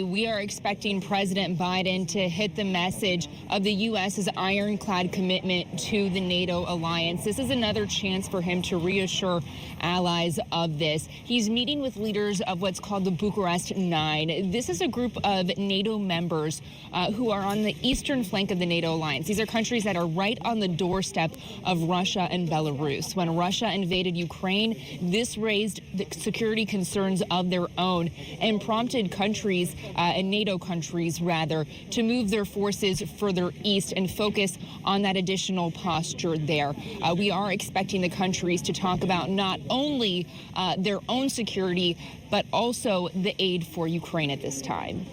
We are expecting President Biden to hit the message of the U.S.'s ironclad commitment to the NATO alliance. This is another chance for him to reassure allies of this. He's meeting with leaders of what's called the Bucharest Nine. This is a group of NATO members who are on the eastern flank of the NATO alliance. These are countries that are right on the doorstep of Russia and Belarus. When Russia invaded Ukraine, this raised the security concerns of their own and prompted countries and NATO countries, rather, to move their forces further east and focus on that additional posture there. We are expecting the countries to talk about not only their own security, but also the aid for Ukraine at this time.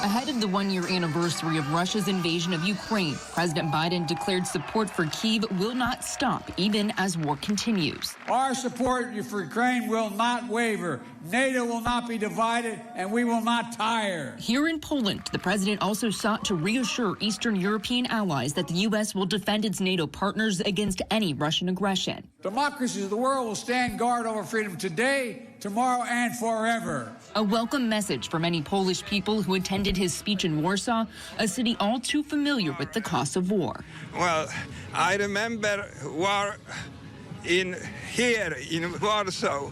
Ahead of the one-year anniversary of Russia's invasion of Ukraine, President Biden declared support for Kyiv will not stop even as war continues. Our support for Ukraine will not waver. NATO will not be divided, and we will not tire. Here in Poland, the president also sought to reassure Eastern European allies that the U.S. will defend its NATO partners against any Russian aggression. Democracies of the world will stand guard over freedom today, tomorrow, and forever. A welcome message for many Polish people who attended his speech in Warsaw, a city all too familiar with the costs of war. Well, I remember war here in Warsaw.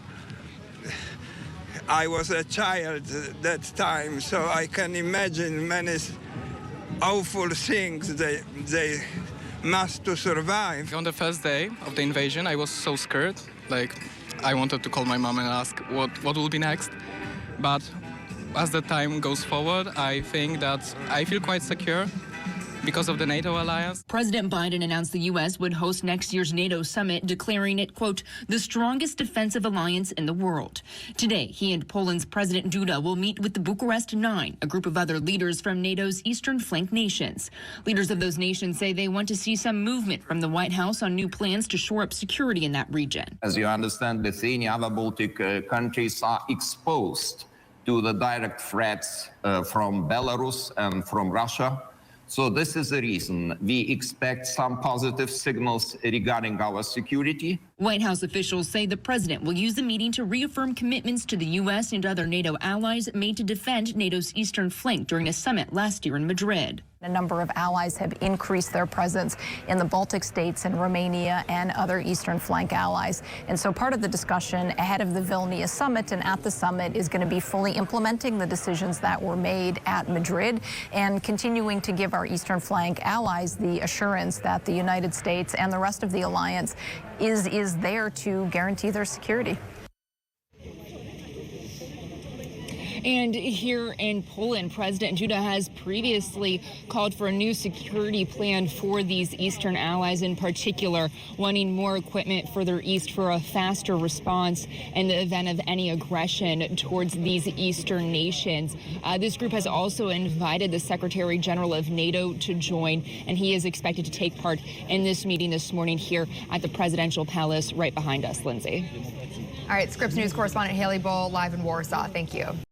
I was a child that time, so I can imagine many awful things they must to survive. On the first day of the invasion, I was so scared. Like, I wanted to call my mom and ask what will be next. But as the time goes forward, I think that I feel quite secure because of the NATO alliance. President Biden announced the U.S. would host next year's NATO summit, declaring it, quote, the strongest defensive alliance in the world. Today, he and Poland's President Duda will meet with the Bucharest Nine, a group of other leaders from NATO's eastern flank nations. Leaders of those nations say they want to see some movement from the White House on new plans to shore up security in that region. As you understand, Lithuania, other Baltic countries are exposed to the direct threats from Belarus and from Russia. So this is the reason we expect some positive signals regarding our security. White House officials say the president will use the meeting to reaffirm commitments to the U.S. and other NATO allies made to defend NATO's eastern flank during a summit last year in Madrid. A number of allies have increased their presence in the Baltic states and Romania and other eastern flank allies. And so part of the discussion ahead of the Vilnius summit and at the summit is going to be fully implementing the decisions that were made at Madrid and continuing to give our eastern flank allies the assurance that the United States and the rest of the alliance is there to guarantee their security. And here in Poland, President Duda has previously called for a new security plan for these eastern allies, in particular, wanting more equipment further east for a faster response in the event of any aggression towards these eastern nations. This group has also invited the Secretary General of NATO to join, and he is expected to take part in this meeting this morning here at the Presidential Palace right behind us. Lindsay. All right, Scripps News correspondent Haley Bull live in Warsaw. Thank you.